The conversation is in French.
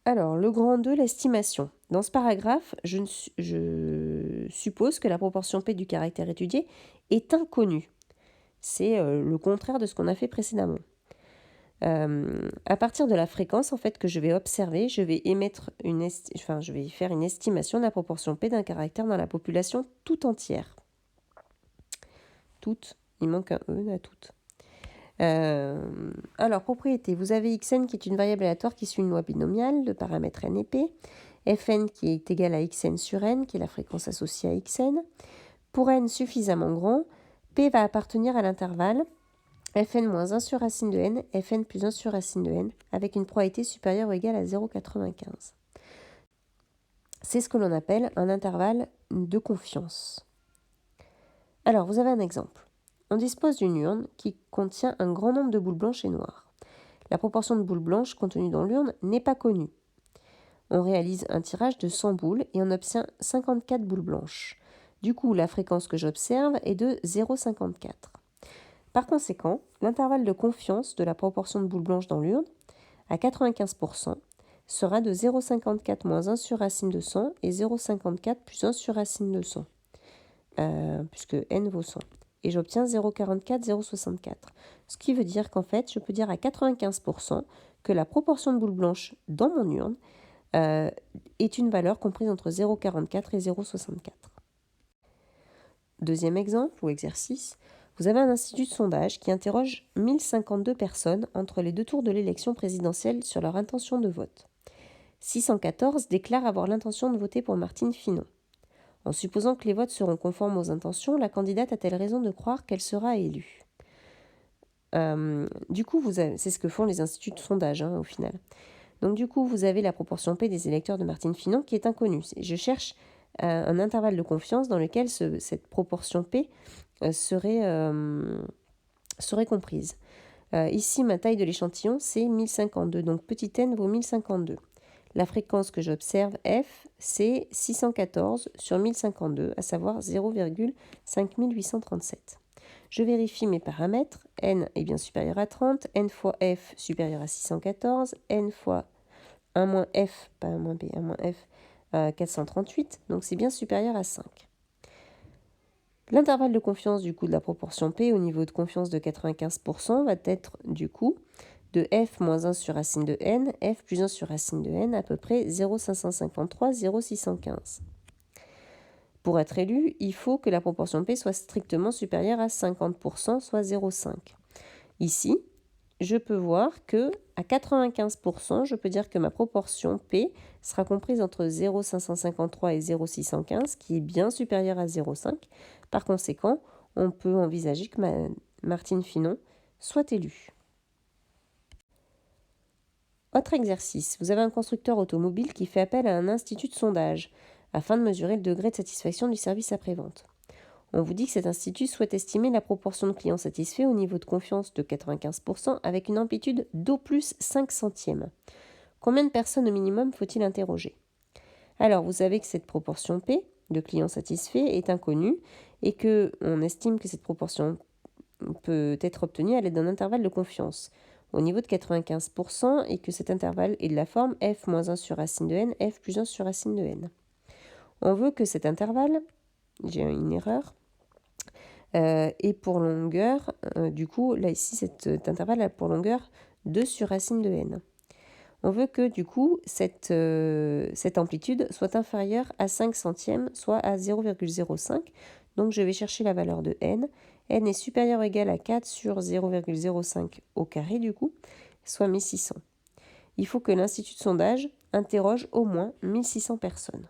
Alors, le grand 2, l'estimation. Dans ce paragraphe, je suppose que la proportion P du caractère étudié est inconnue. C'est le contraire de ce qu'on a fait précédemment. À partir de la fréquence en fait que je vais observer, je vais je vais faire une estimation de la proportion P d'un caractère dans la population tout entière. Toute, il manque un E à toute. Alors, propriété, vous avez xn qui est une variable aléatoire qui suit une loi binomiale de paramètres n et p, fn qui est égal à xn sur n, qui est la fréquence associée à xn. Pour n suffisamment grand, p va appartenir à l'intervalle fn moins 1 sur racine de n, fn plus 1 sur racine de n, avec une probabilité supérieure ou égale à 0,95. C'est ce que l'on appelle un intervalle de confiance. Alors, vous avez un exemple. On dispose d'une urne qui contient un grand nombre de boules blanches et noires. La proportion de boules blanches contenues dans l'urne n'est pas connue. On réalise un tirage de 100 boules et on obtient 54 boules blanches. Du coup, la fréquence que j'observe est de 0,54. Par conséquent, l'intervalle de confiance de la proportion de boules blanches dans l'urne, à 95%, sera de 0,54 moins 1 sur racine de 100 et 0,54 plus 1 sur racine de 100, puisque n vaut 100. Et j'obtiens 0,44, 0,64. Ce qui veut dire qu'en fait, je peux dire à 95% que la proportion de boules blanches dans mon urne est une valeur comprise entre 0,44 et 0,64. Deuxième exemple ou exercice, vous avez un institut de sondage qui interroge 1052 personnes entre les deux tours de l'élection présidentielle sur leur intention de vote. 614 déclarent avoir l'intention de voter pour Martine Finon. En supposant que les votes seront conformes aux intentions, la candidate a-t-elle raison de croire qu'elle sera élue ? Du coup, c'est ce que font les instituts de sondage au final. Donc du coup, vous avez la proportion P des électeurs de Martine Finon qui est inconnue. Je cherche un intervalle de confiance dans lequel cette proportion P serait comprise. Ici, ma taille de l'échantillon, c'est 1052. Donc petit n vaut 1052. La fréquence que j'observe, f, c'est 614 sur 1052, à savoir 0,5837. Je vérifie mes paramètres. N est bien supérieur à 30, n fois f supérieur à 614, n fois 1 moins f, pas 1 moins b, 1 moins f, 438, donc c'est bien supérieur à 5. L'intervalle de confiance du coup de la proportion P au niveau de confiance de 95% va être du coup de f moins 1 sur racine de n, f plus 1 sur racine de n, à peu près 0,553, 0,615. Pour être élu, il faut que la proportion P soit strictement supérieure à 50%, soit 0,5. Ici, je peux voir que à 95%, je peux dire que ma proportion P sera comprise entre 0,553 et 0,615, qui est bien supérieure à 0,5. Par conséquent, on peut envisager que Martine Finon soit élue. Autre exercice, vous avez un constructeur automobile qui fait appel à un institut de sondage afin de mesurer le degré de satisfaction du service après-vente. On vous dit que cet institut souhaite estimer la proportion de clients satisfaits au niveau de confiance de 95% avec une amplitude d'au plus 5 centièmes. Combien de personnes au minimum faut-il interroger ? Alors, vous savez que cette proportion P de clients satisfaits est inconnue et qu'on estime que cette proportion peut être obtenue à l'aide d'un intervalle de confiance au niveau de 95% et que cet intervalle est de la forme f moins 1 sur racine de n, f plus 1 sur racine de n. On veut que cet intervalle, j'ai une erreur, et pour longueur, du coup, là ici, cet intervalle a pour longueur 2 sur racine de n. On veut que, du coup, cette amplitude soit inférieure à 5 centièmes, soit à 0,05. Donc, je vais chercher la valeur de n. n est supérieur ou égal à 4 sur 0,05 au carré, du coup, soit 1600. Il faut que l'institut de sondage interroge au moins 1600 personnes.